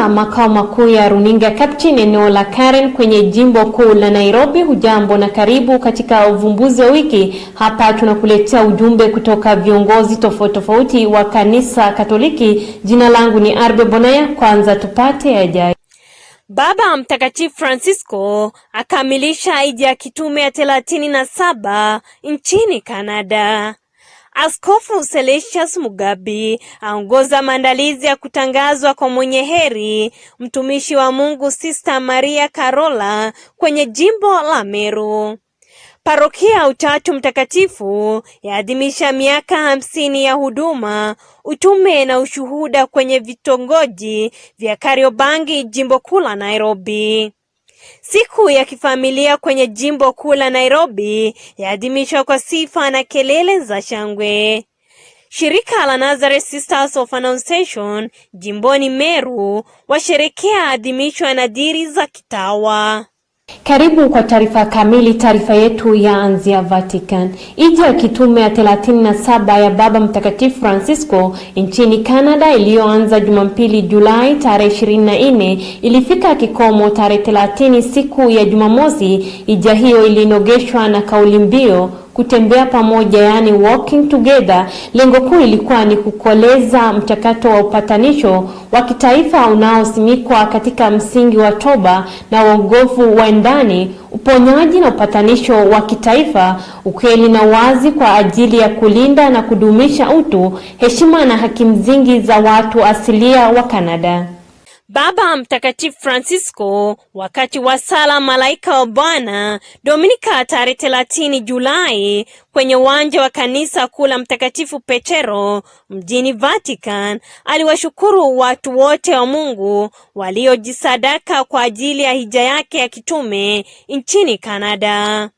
Kutoka makao makuu ya runinga Capuchin eneo la Karen kwenye jimbo kuu la Nairobi, hujambo na karibu katika uvumbuzi wa wiki. Hapa tunakuletea ujumbe kutoka viongozi tofauti wa kanisa Katoliki. Jina langu ni Arbe Bonaya. Kwanza tupate yajayo. Baba Mtakatifu Francisco akamilisha hija ya kitume ya 37 nchini Canada. Askofu Celestius Mugabi aongoza maandalizi ya kutangazwa kwa mwenye heri mtumishi wa Mungu Sister Maria Carola kwenye jimbo la Meru. Parokia Utatu Mtakatifu yaadhimisha miaka 50 ya huduma, utume na ushuhuda kwenye vitongoji vya Kariobangi, jimbo kuu la Nairobi. Siku ya kifamilia kwenye jimbo kuu la Nairobi yaadhimishwa kwa sifa na kelele za shangwe. Shirika la Nazareth Sisters of Annunciation jimboni Meru washerekea adhimisho ya nadhiri za kitawa. Karibu kwa taarifa kamili. Taarifa yetu ya anzia Vatican. Hija ya kitume ya 37 ya Baba Mtakatifu Francisco nchini Canada iliyoanza Jumapili Julai tarehe 24 ilifika kikomo tarehe 30 siku ya Jumamosi. Hija hiyo ilinogeshwa na kauli mbiu kutembea pamoja, yani walking together. Lengo kuu ilikuwa ni kukoleza mchakato wa upatanisho wa kitaifa unaosimikwa katika msingi wa toba na uongofu wa ndani, uponyaji na upatanisho wa kitaifa, ukweli na wazi kwa ajili ya kulinda na kudumisha utu, heshima na haki msingi za watu asilia wa Canada. Baba Mtakatifu Francisco wakati wa sala Malaika wa Bwana Dominika tarehe 30 Julai kwenye uwanja wa kanisa kuu la Mtakatifu Petero mjini Vatican aliwashukuru watu wote wa Mungu waliojisadaka kwa ajili ya hija yake ya kitume nchini Canada.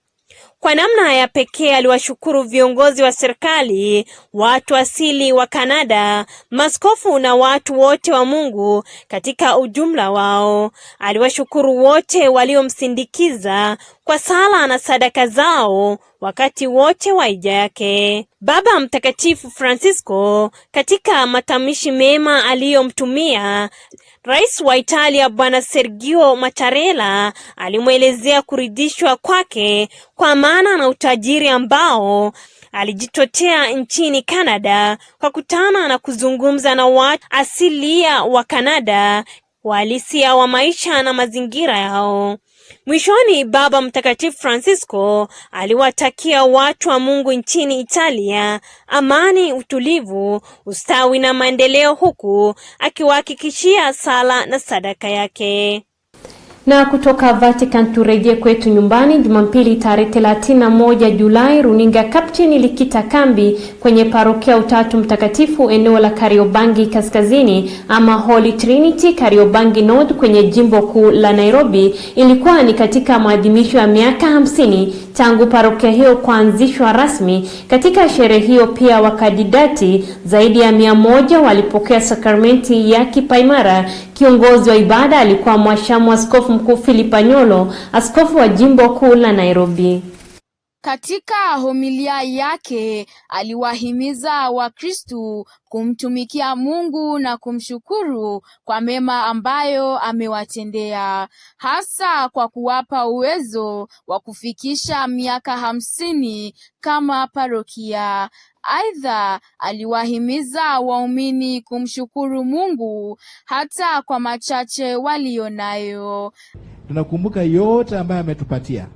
Kwa namna ya pekee aliwashukuru viongozi wa serikali, watu asili wa Canada, maskofu na watu wote wa Mungu katika ujumla wao. Aliwashukuru wote waliomsindikiza kwa sala na sadaka zao wakati wote wa hija yake. Baba Mtakatifu Francisco katika matamishi mema aliyomtumia Rais wa Italia Bwana Sergio Mattarella alimwelezea kuridhishwa kwake kwa maana na utajiri ambao alijitotea nchini Canada kwa kutana na kuzungumza na watu asilia wa Canada, walisia wa maisha na mazingira yao. Mwishoni, Baba Mtakatifu Francisco aliwatakia watu wa Mungu nchini Italia amani, utulivu, ustawi na maendeleo, huku akiwahakikishia sala na sadaka yake. Na kutoka Vatican turejee kwetu nyumbani. Jumapili tarehe 31 Julai runinga Capuchin ilikita kambi kwenye parokia Utatu Mtakatifu eneo la Kariobangi Kaskazini ama Holy Trinity Kariobangi North kwenye jimbo kuu la Nairobi. Ilikuwa ni katika maadhimisho ya miaka 50 tangu parokia hiyo kuanzishwa rasmi. Katika sherehe hiyo pia wakandidati zaidi ya 100 walipokea sakramenti ya kipaimara. Kiongozi wa ibada alikuwa Mwashamu Askofu Mkuu Filipanyolo, askofu wa jimbo kuu la Nairobi. Katika homilia yake aliwahimiza Wakristu kumtumikia Mungu na kumshukuru kwa mema ambayo amewatendea, hasa kwa kuwapa uwezo wa kufikisha miaka 50 kama parokia. Aidha, aliwahimiza waumini kumshukuru Mungu hata kwa machache walionayo. Tunakumbuka yote ambayo ametupatia.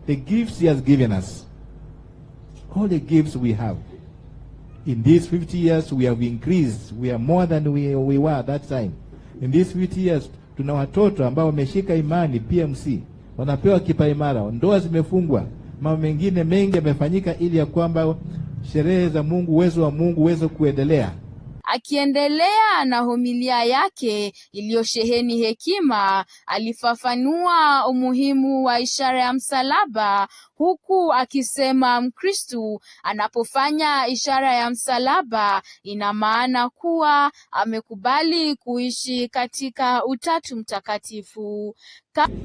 The gifts he has given us. All the gifts we have. In these 50 years we have increased. We are more than we were at that time. In these 50 years tuna watoto ambao wameshika imani PMC. Wanapewa kipaimara. Ndoa zimefungwa. Mambo mengine mengi yamefanyika ili ya kwamba sherehe za Mungu, uwezo wa Mungu uweze kuendelea. Akiendelea na homilia yake iliyosheheni hekima, alifafanua umuhimu wa ishara ya msalaba, huku akisema Mkristu anapofanya ishara ya msalaba ina maana kuwa amekubali kuishi katika Utatu Mtakatifu.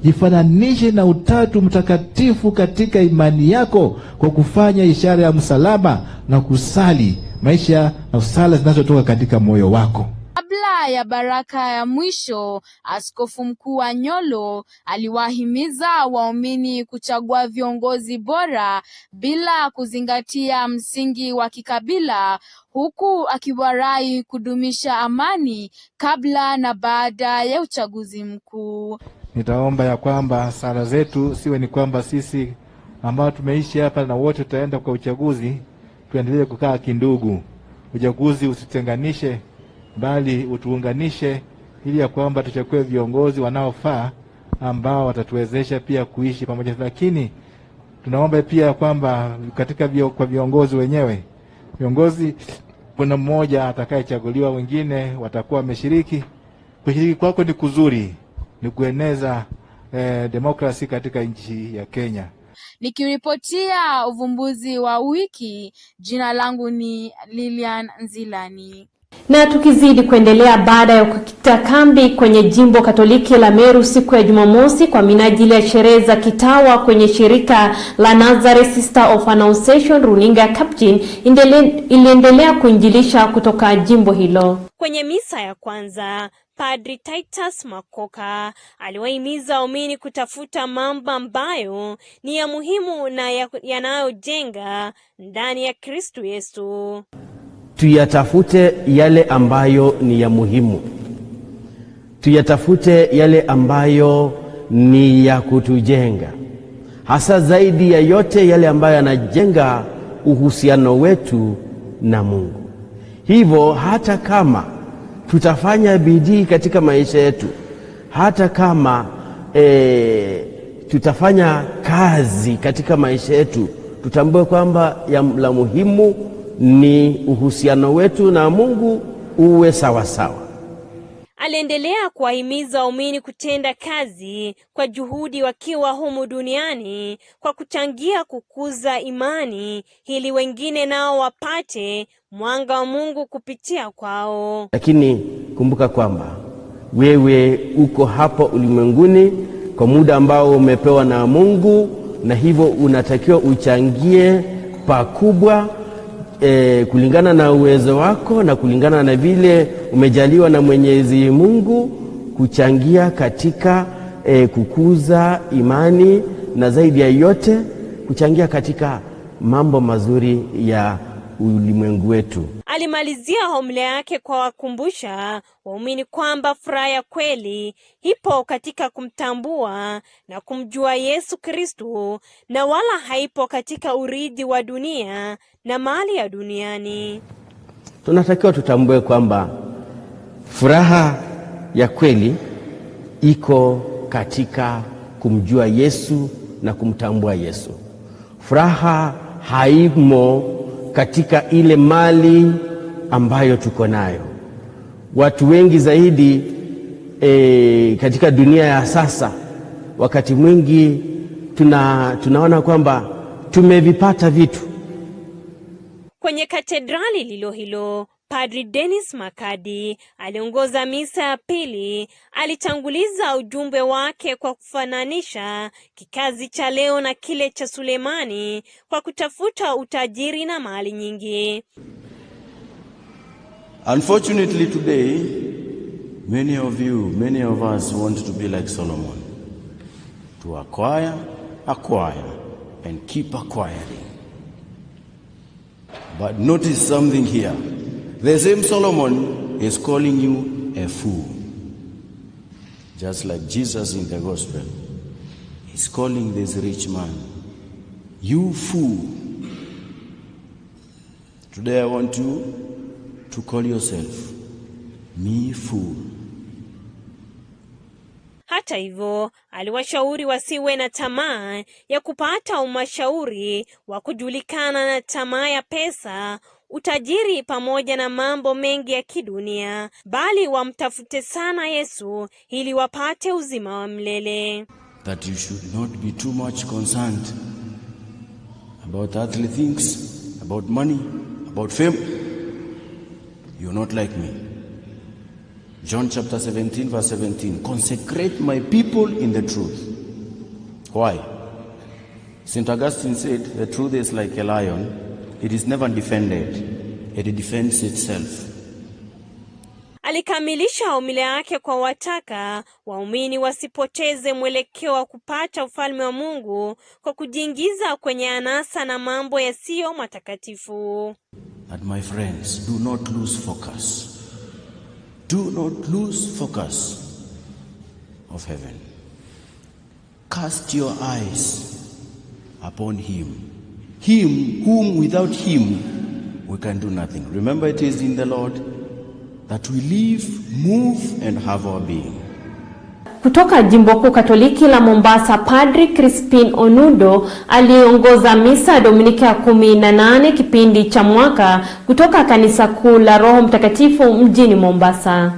Jifananishe na Utatu Mtakatifu katika imani yako kwa kufanya ishara ya msalaba na kusali maisha na sala zinazotoka katika moyo wako. Kabla ya baraka ya mwisho, Askofu Mkuu Anyolo aliwahimiza waumini kuchagua viongozi bora bila kuzingatia msingi wa kikabila, huku akiwarai kudumisha amani kabla na baada ya uchaguzi mkuu. Nitaomba ya kwamba sala zetu siwe ni kwamba sisi ambao tumeishi hapa na wote tutaenda kwa uchaguzi tuendelee kukaa kindugu. Uchaguzi usitenganishe bali utuunganishe, ili ya kwamba tuchague viongozi wanaofaa ambao watatuwezesha pia kuishi pamoja. Lakini tunaomba pia kwamba katika kwa viongozi wenyewe, viongozi kuna mmoja atakayechaguliwa, wengine watakuwa wameshiriki. Kushiriki kwako ni kuzuri, ni kueneza demokrasi katika nchi ya Kenya. Nikiripotia uvumbuzi wa wiki, jina langu ni Lilian Nzilani. Na tukizidi kuendelea, baada ya kukita kambi kwenye jimbo Katoliki la Meru siku ya Jumamosi kwa minajili ya sherehe za kitawa kwenye shirika la Nazareth Sister of Annunciation, runinga Capuchin iliendelea kuinjilisha kutoka jimbo hilo. Kwenye misa ya kwanza, Padri Titus Makoka aliwahimiza waumini kutafuta mambo ambayo ni ya muhimu na yanayojenga ndani ya Kristo Yesu. Tuyatafute yale ambayo ni ya muhimu. Tuyatafute yale ambayo ni ya kutujenga. Hasa zaidi ya yote yale ambayo yanajenga uhusiano wetu na Mungu. Hivyo hata kama tutafanya bidii katika maisha yetu, hata kama tutafanya kazi katika maisha yetu, tutambue kwamba la muhimu ni uhusiano wetu na Mungu uwe sawa sawa. Aliendelea kuwahimiza waumini kutenda kazi kwa juhudi wakiwa humu duniani kwa kuchangia kukuza imani ili wengine nao wapate mwanga wa Mungu kupitia kwao. Lakini kumbuka kwamba wewe uko hapo ulimwenguni kwa muda ambao umepewa na Mungu, na hivyo unatakiwa uchangie pakubwa kulingana na uwezo wako na kulingana na vile umejaliwa na Mwenyezi Mungu, kuchangia katika kukuza imani, na zaidi ya yote kuchangia katika mambo mazuri ya ulimwengu wetu. Alimalizia homilea yake kwa wakumbusha waumini kwamba furaha ya kweli ipo katika kumtambua na kumjua Yesu Kristo, na wala haipo katika urithi wa dunia na mali ya duniani. Tunatakiwa tutambue kwamba furaha ya kweli iko katika kumjua Yesu na kumtambua Yesu. Furaha haimo katika ile mali ambayo tuko nayo. Watu wengi zaidi katika dunia ya sasa, wakati mwingi tunaona kwamba tumevipata vitu. Kwenye katedrali lilo hilo, Padri Dennis Makadi aliongoza misa ya pili. Alitanguliza ujumbe wake kwa kufananisha kikazi cha leo na kile cha Sulemani kwa kutafuta utajiri na mali nyingi. Unfortunately today, many of us want to be like Solomon, to acquire and keep acquiring. But notice something here. The same Solomon is calling you a fool. Just like Jesus in the gospel. He's calling this rich man, you fool. Today I want you to call yourself, me fool. Hata hivyo, aliwashauri wasiwe na tamaa ya kupata umashauri wa kujulikana na tamaa ya pesa, utajiri pamoja na mambo mengi ya kidunia, bali wamtafute sana Yesu ili wapate uzima wa milele. That you should not be too much concerned about earthly things, about money, about fame. You're not like me. John chapter 17 verse 17. Consecrate my people in the truth. Why? St. Augustine said, the truth is like a lion. It is never defended. It defends itself. Alikamilisha homilia yake kwa wataka waumini wasipoteze mwelekeo wa kupata ufalme wa Mungu kwa kujiingiza kwenye anasa na mambo yasiyo matakatifu. And my friends, do not lose focus. Do not lose focus of heaven. Cast your eyes upon him. Him whom without him we can do nothing. Remember, it is in the Lord that we live, move and have our being. Kutoka Jimbo Kuu Katoliki la Mombasa, Padri Crispin Onundo aliongoza misa Dominika ya 18 kipindi cha mwaka kutoka kanisa kuu la Roho Mtakatifu mjini Mombasa.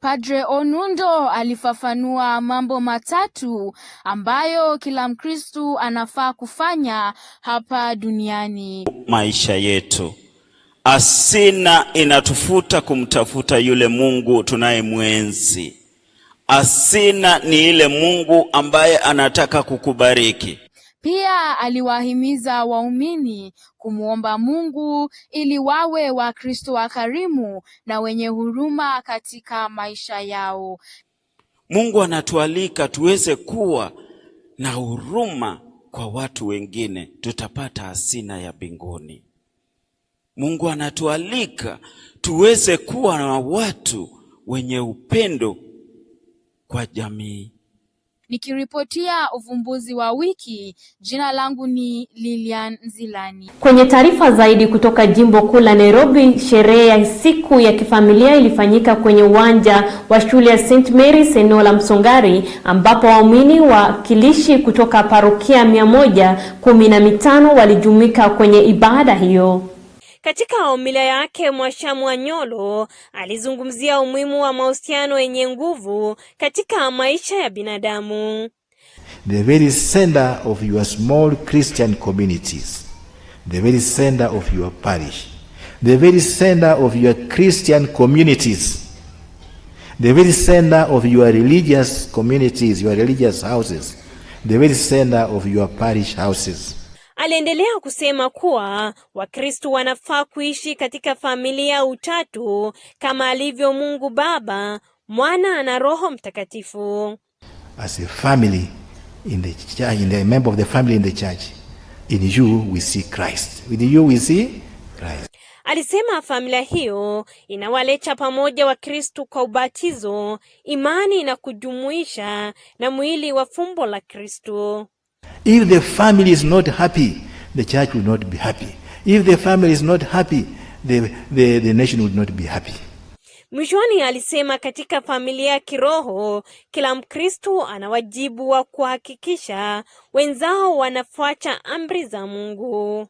Padre Onundo alifafanua mambo matatu ambayo kila Mkristu anafaa kufanya hapa duniani. Maisha yetu, asina inatufuta kumtafuta yule Mungu tunayemwenzi. Asina ni ile Mungu ambaye anataka kukubariki. Pia aliwahimiza waumini kumuomba Mungu ili wawe Wakristo wakarimu na wenye huruma katika maisha yao. Mungu anatualika tuweze kuwa na huruma kwa watu wengine, tutapata asina ya mbinguni. Mungu anatualika tuweze kuwa na watu wenye upendo kwa jamii. Nikiripotia uvumbuzi wa wiki, jina langu ni Lilian Zilani. Kwenye taarifa zaidi kutoka Jimbo Kuu la Nairobi, sherehe ya siku ya kifamilia ilifanyika kwenye uwanja wa shule ya St. Mary's eneo la Msongari, ambapo waumini wakilishi kutoka parokia 115 walijumuika kwenye ibada hiyo. Katika homilia yake, Mwashamu Anyolo alizungumzia umuhimu wa mahusiano yenye nguvu katika maisha ya binadamu. The very center of your small Christian communities, the very center of your parish, the very center of your Christian communities, the very center of your religious communities, your religious houses, the very center of your parish houses. Aliendelea kusema kuwa Wakristo wanafaa kuishi katika familia utatu kama alivyo Mungu Baba, Mwana na Roho Mtakatifu. As a family in the church, in the member of the family in the church, in you we see Christ. With you we see Christ. Alisema familia hiyo inawaleta pamoja Wakristo kwa ubatizo, imani na kujumuisha na mwili wa fumbo la Kristo. If the family is not happy, the church will not be happy. If the family is not happy, the nation will not be happy. Mwishoni alisema katika familia ya kiroho, kila Mkristo ana wajibu wa kuhakikisha wenzao wanafuata amri za Mungu.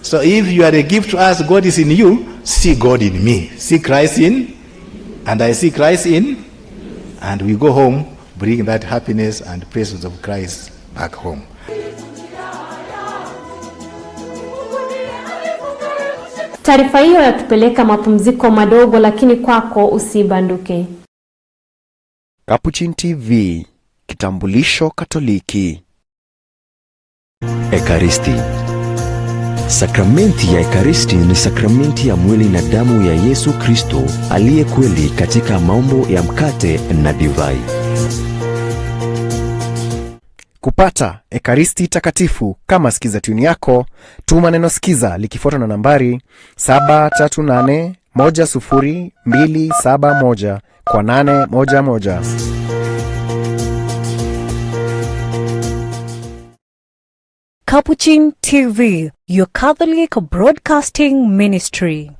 So if you are a gift to us, God is in you, see God in me. See Christ in, and I see Christ in, and we go home, bring that happiness and presence of Christ back home. Taarifa hiyo yatupeleka mapumziko madogo, lakini kwako usibanduke. Capuchin TV, kitambulisho Katoliki. Ekaristi. Sakramenti ya Ekaristi ni sakramenti ya mwili na damu ya Yesu Kristo aliye kweli katika maumbo ya mkate na divai. Kupata Ekaristi Takatifu kama skiza tuni yako, tuma neno skiza likifuatwa na nambari 738100271 kwa 811. Capuchin TV, your Catholic broadcasting ministry.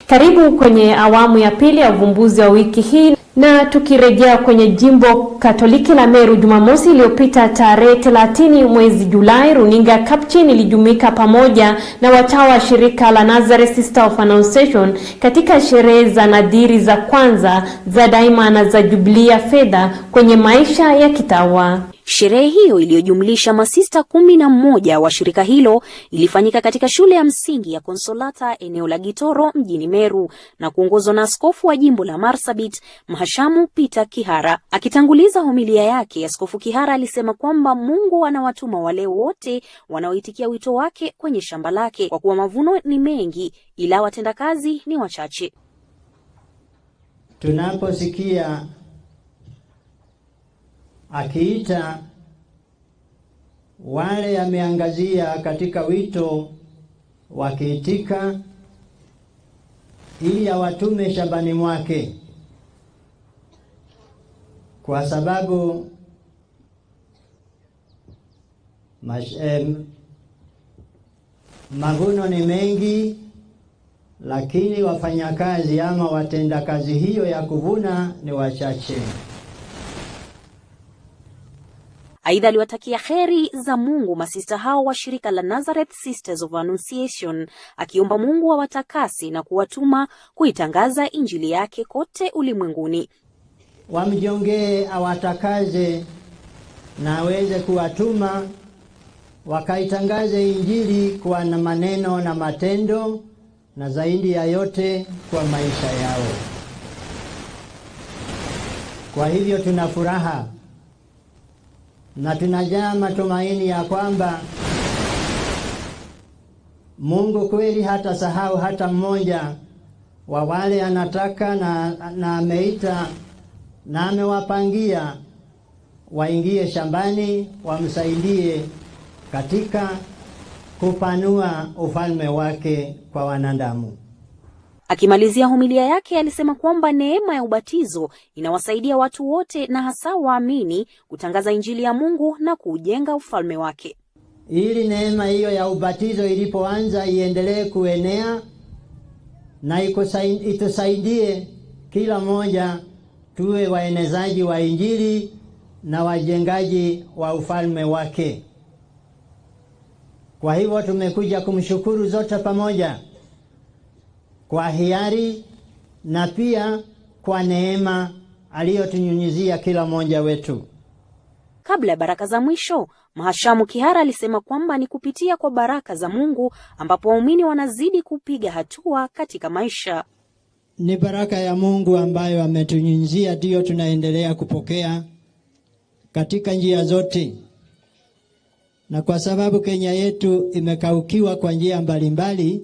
Karibu kwenye awamu ya pili ya uvumbuzi wa wiki hii, na tukirejea kwenye Jimbo Katoliki la Meru, Jumamosi iliyopita tarehe 30 mwezi Julai, runinga Capuchin ilijumuika pamoja na watawa wa shirika la Nazareth Sister of Annunciation katika sherehe za nadhiri za kwanza za daima na za Jubilee ya fedha kwenye maisha ya kitawa. Sherehe hiyo iliyojumlisha masista 11 wa shirika hilo ilifanyika katika shule ya msingi ya Konsolata eneo la Gitoro mjini Meru na kuongozwa na askofu wa jimbo la Marsabit, Mhashamu Peter Kihara. Akitanguliza homilia yake, Askofu Kihara alisema kwamba Mungu anawatuma wale wote wanaoitikia wito wake kwenye shamba lake, kwa kuwa mavuno ni mengi ila watendakazi ni wachache. tunaposikia akiita wale ameangazia katika wito wakiitika ili awatume shambani mwake, kwa sababu mavuno ni mengi, lakini wafanyakazi ama watendakazi hiyo ya kuvuna ni wachache. Aidha, aliwatakia heri za Mungu masista hao wa shirika la Nazareth Sisters of Annunciation, akiomba Mungu awatakasi na kuwatuma kuitangaza injili yake kote ulimwenguni. Wamjongee awatakaze na aweze kuwatuma wakaitangaze injili kwa na maneno na matendo, na zaidi ya yote kwa maisha yao. Kwa hivyo tuna furaha na tunajaa matumaini ya kwamba Mungu kweli hata sahau hata mmoja wa wale anataka na ameita na amewapangia waingie shambani wamsaidie katika kupanua ufalme wake kwa wanadamu. Akimalizia homilia yake alisema kwamba neema ya ubatizo inawasaidia watu wote na hasa waamini kutangaza injili ya Mungu na kujenga ufalme wake. Ili neema hiyo ya ubatizo ilipoanza iendelee kuenea na itusaidie kila mmoja tuwe waenezaji wa injili na wajengaji wa ufalme wake. Kwa hivyo tumekuja kumshukuru zote pamoja kwa hiari na pia kwa neema aliyotunyunyizia kila mmoja wetu. Kabla ya baraka za mwisho, Mhashamu Kihara alisema kwamba ni kupitia kwa baraka za Mungu ambapo waumini wanazidi kupiga hatua katika maisha. Ni baraka ya Mungu ambayo ametunyunyizia ndio tunaendelea kupokea katika njia zote. Na kwa sababu Kenya yetu imekaukiwa kwa njia mbalimbali,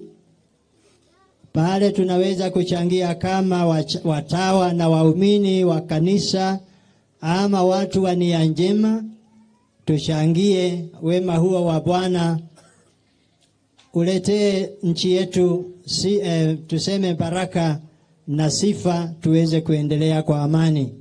pale tunaweza kuchangia kama watawa na waumini wa kanisa ama watu wa nia njema, tuchangie wema huo wa Bwana uletee nchi yetu tuseme baraka na sifa, tuweze kuendelea kwa amani.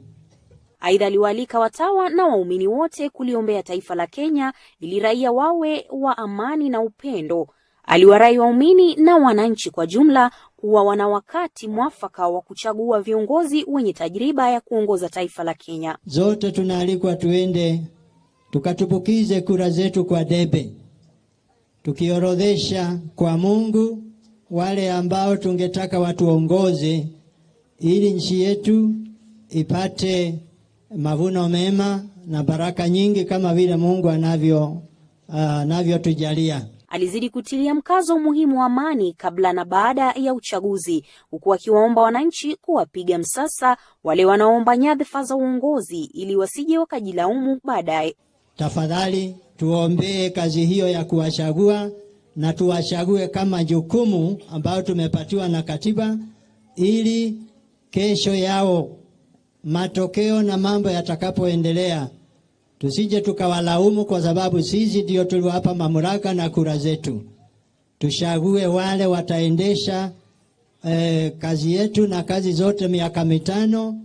Aidha, aliwaalika watawa na waumini wote kuliombea taifa la Kenya ili raia wawe wa amani na upendo. Aliwarai waumini na wananchi kwa jumla kuwa wana wakati mwafaka wa kuchagua viongozi wenye tajriba ya kuongoza taifa la Kenya. Zote tunaalikwa tuende tukatupukize kura zetu kwa debe, tukiorodhesha kwa Mungu wale ambao tungetaka watuongoze ili nchi yetu ipate mavuno mema na baraka nyingi kama vile Mungu anavyotujalia. Alizidi kutilia mkazo umuhimu wa amani kabla na baada ya uchaguzi, huku akiwaomba wananchi kuwapiga msasa wale wanaomba nyadhifa za uongozi ili wasije wakajilaumu baadaye. Tafadhali tuombee kazi hiyo ya kuwachagua na tuwachague kama jukumu ambao tumepatiwa na katiba, ili kesho yao matokeo na mambo yatakapoendelea tusije tukawalaumu kwa sababu sisi ndio tuliwapa mamlaka na kura zetu. Tuchague wale wataendesha kazi yetu na kazi zote miaka mitano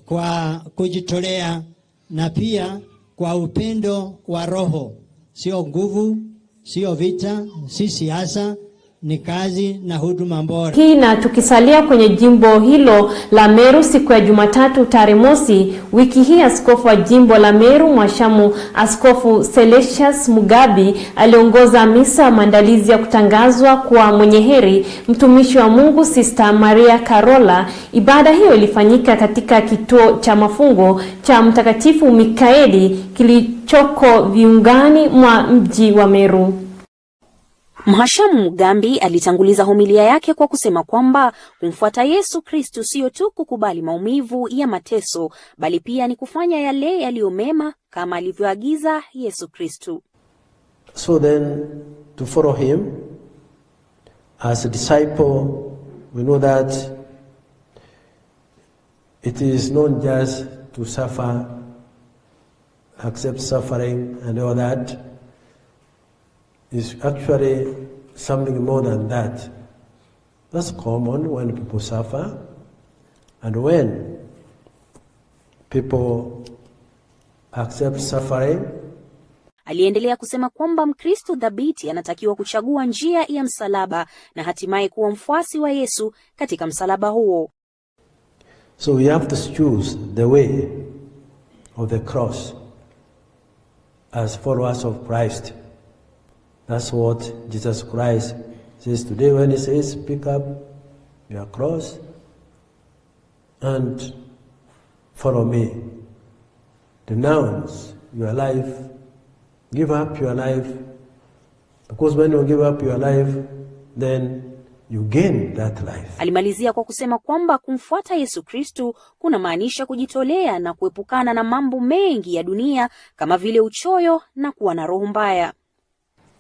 kwa kujitolea na pia kwa upendo wa roho. Sio nguvu, sio vita, si siasa, ni kazi na huduma bora. Hii na tukisalia kwenye jimbo hilo la Meru, siku ya Jumatatu tarehe mosi wiki hii, askofu wa jimbo la Meru Mhashamu Askofu Celestius Mugabi aliongoza misa maandalizi ya kutangazwa kwa mwenye heri mtumishi wa Mungu Sister Maria Carola. Ibada hiyo ilifanyika katika kituo cha mafungo cha Mtakatifu Mikaeli kilichoko viungani mwa mji wa Meru. Mhashamu Mugambi alitanguliza homilia yake kwa kusema kwamba kumfuata Yesu Kristo sio tu kukubali maumivu ya mateso, bali pia ni kufanya yale yaliyo mema kama alivyoagiza Yesu Kristo. So then, to follow him as a disciple, we know that it is not just to suffer, accept suffering and all that. It's actually something more than that. That's common when people suffer, and when people accept suffering. Aliendelea kusema kwamba Mkristo dhabiti anatakiwa kuchagua njia ya msalaba na hatimaye kuwa mfuasi wa Yesu katika msalaba huo. So we have to choose the way of the cross as followers of Christ. That's what Jesus Christ says today when he says, pick up your cross and follow me. Renounce your life. Give up your life. Because when you give up your life, then you gain that life. Alimalizia kwa kusema kwamba kumfuata Yesu Kristo kunamaanisha kujitolea na kuepukana na mambo mengi ya dunia kama vile uchoyo na kuwa na roho mbaya.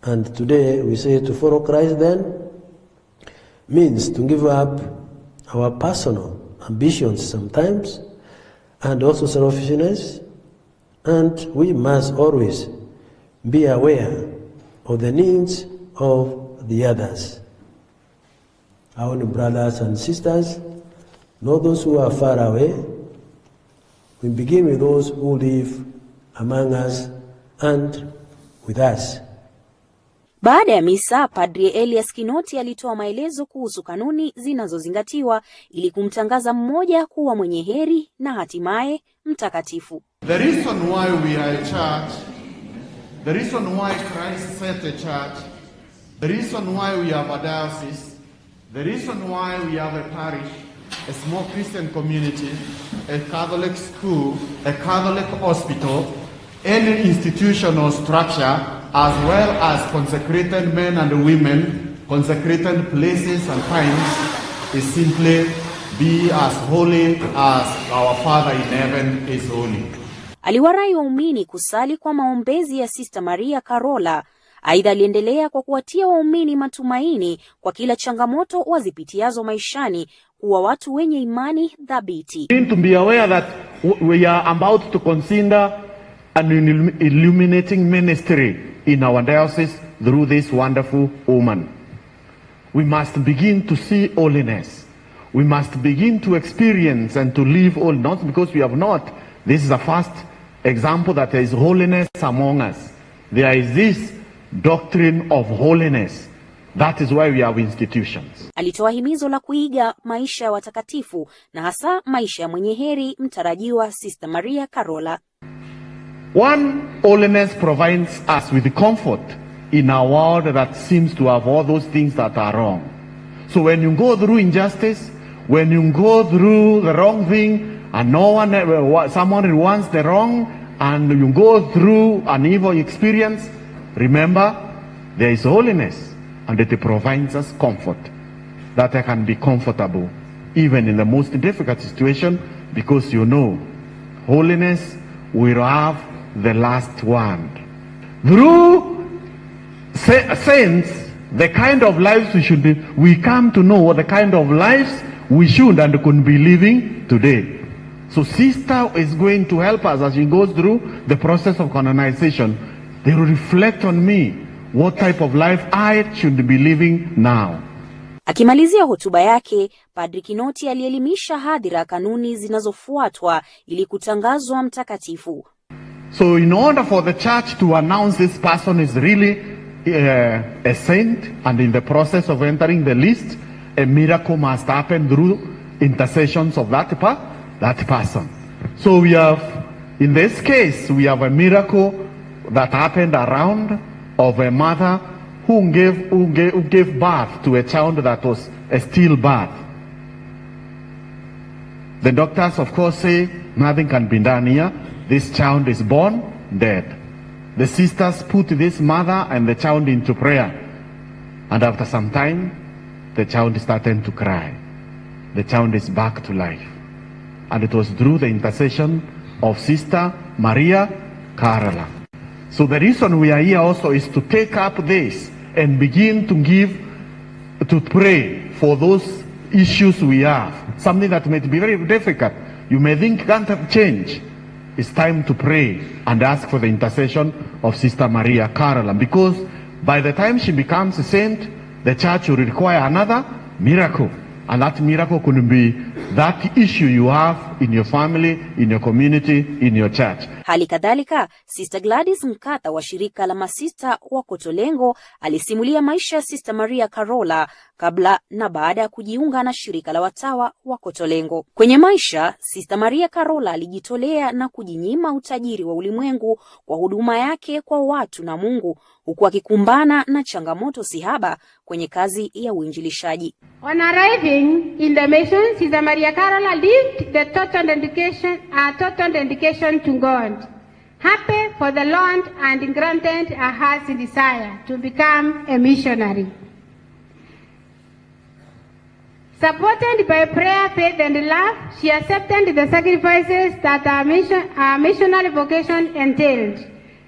And today we say to follow Christ then means to give up our personal ambitions sometimes and also selfishness, and we must always be aware of the needs of the others. Our own brothers and sisters, not those who are far away. We begin with those who live among us and with us. Baada ya misa, Padri Elias Kinoti alitoa maelezo kuhusu kanuni zinazozingatiwa ili kumtangaza mmoja kuwa mwenye heri na hatimaye mtakatifu. The reason why we are a church, the reason why Christ set a church, the reason why we have a diocese, the reason why we have a parish, a small Christian community, a Catholic school, a Catholic hospital, any institutional structure, as well as consecrated men and women, consecrated places and times, is simply be as holy as our Father in heaven is holy. Aliwarai waumini kusali kwa maombezi ya Sister Maria Carola. Aidha aliendelea kwa kuwatia waumini matumaini kwa kila changamoto wazipitiazo maishani, kuwa watu wenye imani dhabiti. To be aware that we are about to consider an illuminating ministry in our diocese through this wonderful woman. We must begin to see holiness. We must begin to experience and to live all, not because we have not. This is the first example that there is holiness among us. There is this doctrine of holiness. That is why we have institutions. Alitoa himizo la kuiga maisha ya watakatifu na hasa maisha ya mwenye heri mtarajiwa Sister Maria Carola. One, holiness provides us with comfort in a world that seems to have all those things that are wrong. So when you go through injustice, when you go through the wrong thing, and someone wants the wrong, and you go through an evil experience, remember, there is holiness, and it provides us comfort, that I can be comfortable, even in the most difficult situation, because you know, holiness will have the last word. Through saints, the kind of lives we come to know the kind of lives we should and could be living today. So Sister is going to help us as she goes through the process of canonization. They will reflect on me what type of life I should be living now. Akimalizia hotuba yake, Padri Kinoti alielimisha hadhira kanuni zinazofuatwa ili kutangazwa mtakatifu. So in order for the church to announce this person is really a saint, and in the process of entering the list, a miracle must happen through intercessions of that person. So we have, in this case, we have a miracle that happened around of a mother who gave birth to a child that was a stillbirth. The doctors, of course, say nothing can be done here. This child is born dead. The sisters put this mother and the child into prayer. And after some time, the child started to cry. The child is back to life. And it was through the intercession of Sister Maria Carola. So the reason we are here also is to take up this and begin to pray for those issues we have. Something that may be very difficult. you may think can't have change. It's time to pray and ask for the intercession of Sister Maria Carola, because by the time she becomes a saint, the church will require another miracle. And that miracle could be that issue you have in your family, in your community, in your church. Hali kadhalika, Sister Gladys Mkata wa shirika la masista wa Kotolengo alisimulia maisha ya Sister Maria Carola kabla na baada ya kujiunga na shirika la watawa wa Kotolengo. Kwenye maisha, Sister Maria Carola alijitolea na kujinyima utajiri wa ulimwengu kwa huduma yake kwa watu na Mungu, huku akikumbana na changamoto sihaba kwenye kazi ya uinjilishaji. On arriving in the mission, Sister Maria Carola lived the total dedication to God, happy for the Lord, and granted her heart's desire to become a missionary. Supported by prayer, faith, and love, she accepted the sacrifices that her missionary vocation entailed.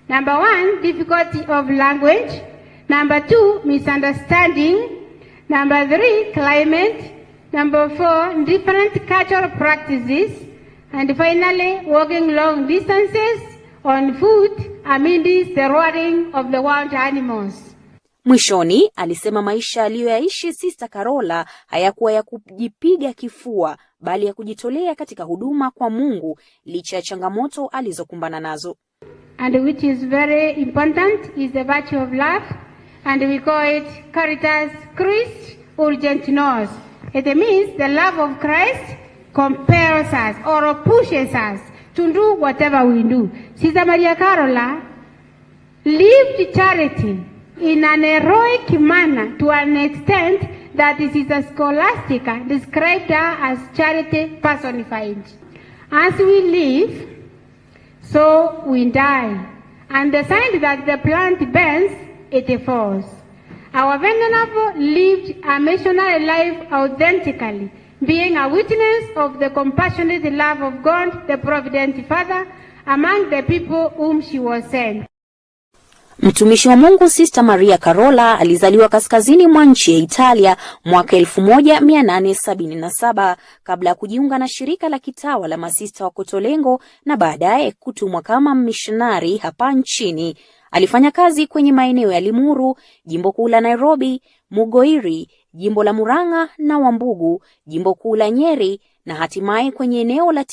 Number 1, difficulty of language. Number 2, misunderstanding. Number 3, climate. Number 4, different cultural practices. And finally, walking long distances on foot amidst the roaring of the wild animals. Mwishoni, alisema maisha aliyoyaishi Sister Carola hayakuwa ya kujipiga kifua, bali ya kujitolea katika huduma kwa Mungu licha ya changamoto alizokumbana nazo. And which is very important is the virtue of love, and we call it CARITAS, Christ Urgent Nos. It means the love of Christ compels us or pushes us to do whatever we do. Sister Maria Carola lived charity in an heroic manner to an extent that Sister Scholastica described her as charity personified. As we live, so we die, and the sign that the plant bends, it falls. Our venerable lived a missionary life authentically, being a witness of the compassionate love of God, the Provident Father, among the people whom she was sent. Mtumishi wa Mungu Sister Maria Carola alizaliwa kaskazini mwa nchi ya Italia mwaka 1877 kabla ya kujiunga na shirika la kitawa la masista wa Kotolengo na baadaye kutumwa kama missionary hapa nchini. Alifanya kazi kwenye maeneo ya Limuru, jimbo kuu la Nairobi, Mugoiri, jimbo la Murang'a na Wambugu, jimbo kuu la Nyeri, na hatimaye kwenye eneo la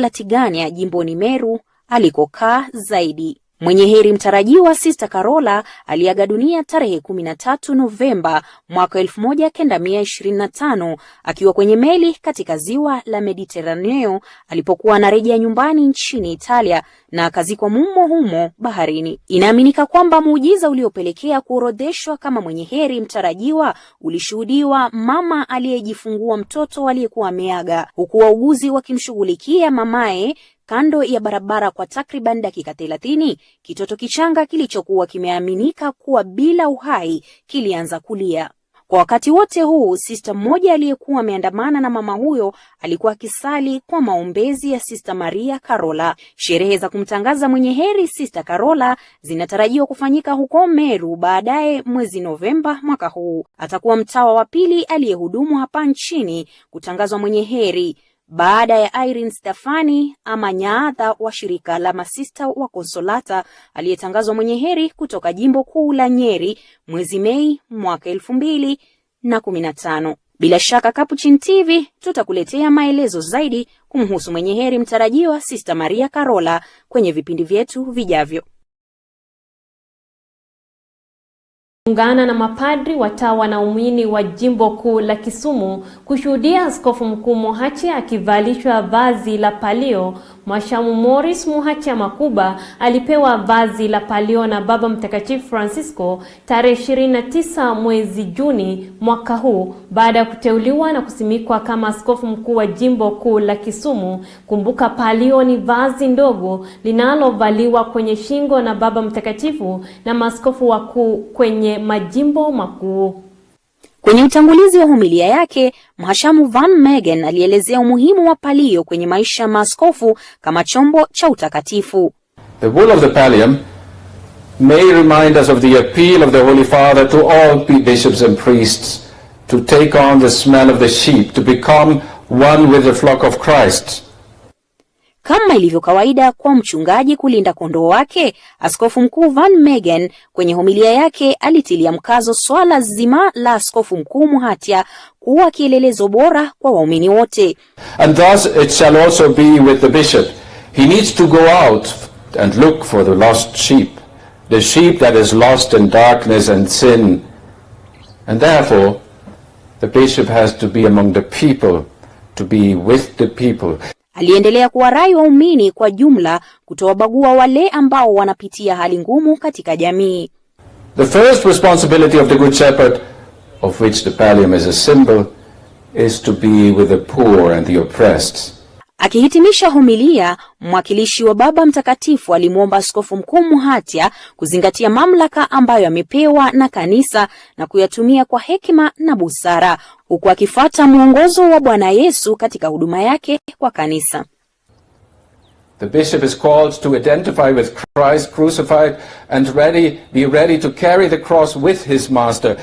Tigania, jimboni Meru alikokaa zaidi. Mwenye heri mtarajiwa Sister Carola aliaga dunia tarehe 13 Novemba mwaka 1925 akiwa kwenye meli katika ziwa la Mediterraneo alipokuwa anarejea nyumbani nchini Italia, na akazikwa mumo humo baharini. Inaaminika kwamba muujiza uliopelekea kuorodheshwa kama mwenye heri mtarajiwa ulishuhudiwa mama aliyejifungua mtoto aliyekuwa ameaga, huku wauguzi wakimshughulikia mamaye kando ya barabara kwa takriban dakika 30. Kitoto kichanga kilichokuwa kimeaminika kuwa bila uhai kilianza kulia. Kwa wakati wote huu, sister mmoja aliyekuwa ameandamana na mama huyo alikuwa akisali kwa maombezi ya Sister Maria Carola. Sherehe za kumtangaza mwenye heri Sister Carola zinatarajiwa kufanyika huko Meru baadaye mwezi Novemba mwaka huu. Atakuwa mtawa wa pili aliyehudumu hapa nchini kutangazwa mwenye heri, baada ya Irene Stefani ama Nyaadha wa shirika la masista wa Konsolata aliyetangazwa mwenye heri kutoka jimbo kuu la Nyeri mwezi Mei mwaka 2015. Bila shaka Capuchin TV tutakuletea maelezo zaidi kumhusu mwenye heri mtarajiwa Sister Maria Carola kwenye vipindi vyetu vijavyo. Ungana na mapadri, watawa na waumini wa jimbo kuu la Kisumu kushuhudia Askofu Mkuu Mohachi akivalishwa vazi la palio. Mwashamu Morris Mohachi Makuba alipewa vazi la palio na Baba Mtakatifu Francisco tarehe 29 mwezi Juni mwaka huu baada ya kuteuliwa na kusimikwa kama askofu mkuu wa jimbo kuu la Kisumu. Kumbuka, palio ni vazi ndogo linalovaliwa kwenye shingo na Baba Mtakatifu na maaskofu wakuu kwenye majimbo makuu. Kwenye utangulizi wa homilia yake, Mhashamu Van Megen alielezea umuhimu wa palio kwenye maisha ya maaskofu kama chombo cha utakatifu. The wool of the pallium may remind us of the appeal of the Holy Father to all bishops and priests to take on the smell of the sheep, to become one with the flock of Christ. Kama ilivyo kawaida kwa mchungaji kulinda kondoo wake, Askofu Mkuu Van Meegen kwenye homilia yake alitilia mkazo swala zima la Askofu Mkuu Muhatia kuwa kielelezo bora kwa waumini wote. And thus it shall also be with the bishop. He needs to go out and look for the lost sheep, the sheep that is lost in darkness and sin. And therefore, the bishop has to be among the people, to be with the people. Aliendelea kuwarai waumini kwa jumla kutowabagua wale ambao wanapitia hali ngumu katika jamii. The first responsibility of the Good Shepherd, of which the pallium is a symbol, is to be with the poor and the oppressed. Akihitimisha homilia, mwakilishi wa Baba Mtakatifu alimwomba Askofu Mkuu Muhatia kuzingatia mamlaka ambayo amepewa na kanisa na kuyatumia kwa hekima na busara, huku akifuata mwongozo wa Bwana Yesu katika huduma yake kwa kanisa. The bishop is called to identify with Christ crucified and be ready to carry the cross with his master.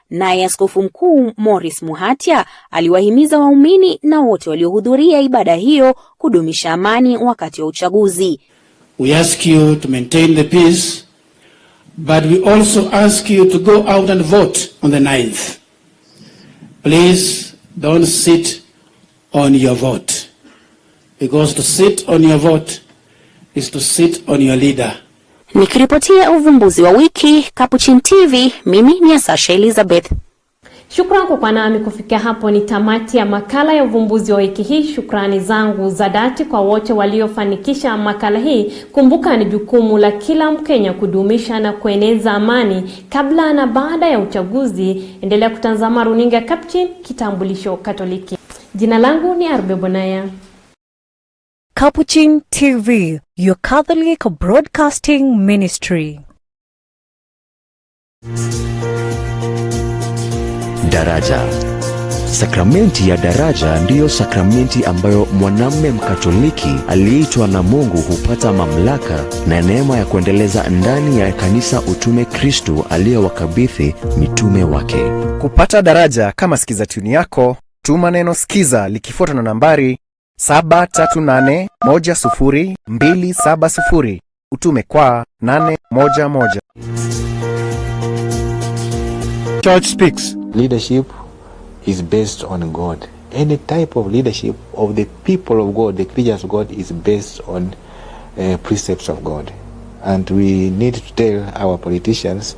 Naye Askofu Mkuu Morris Muhatia aliwahimiza waumini na wote waliohudhuria ibada hiyo kudumisha amani wakati wa uchaguzi. We ask you to maintain the peace, but we also ask you to go out and vote on the 9th. Please don't sit on your vote, because to sit on your vote is to sit on your leader. Nikiripotia uvumbuzi wa wiki, Capuchin TV, mimi ni Asasha Elizabeth. Shukrani kwa kuwa nami kufikia hapo ni tamati ya makala ya uvumbuzi wa wiki hii. Shukrani zangu za dhati kwa wote waliofanikisha makala hii. Kumbuka ni jukumu la kila Mkenya kudumisha na kueneza amani kabla na baada ya uchaguzi. Endelea kutazama runinga Capuchin, kitambulisho Katoliki. Jina langu ni Arbe Bonaya. Capuchin TV, your Catholic broadcasting ministry. Daraja. Sakramenti ya daraja ndiyo sakramenti ambayo mwanamume Mkatoliki aliyeitwa na Mungu hupata mamlaka na neema ya kuendeleza ndani ya kanisa utume Kristo aliyowakabidhi mitume wake. Kupata daraja kama Skiza tuni yako, tuma neno SKIZA likifuatwa na nambari 738100270, utume kwa 811. Church speaks. Leadership is based on God. Any type of leadership of the people of God, the creatures of God, is based on precepts of God. And we need to tell our politicians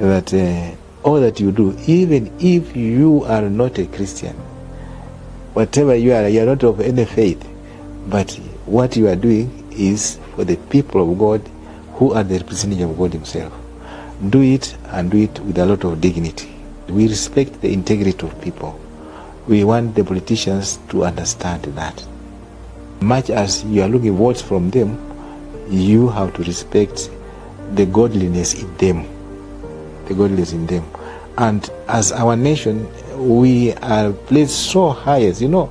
that all that you do, even if you are not a Christian, whatever you are not of any faith, but what you are doing is for the people of God who are the representative of God himself. Do it, and do it with a lot of dignity. We respect the integrity of people. We want the politicians to understand that. Much as you are looking votes from them, you have to respect the godliness in them. The godliness in them. And as our nation, we are placed so high, as you know,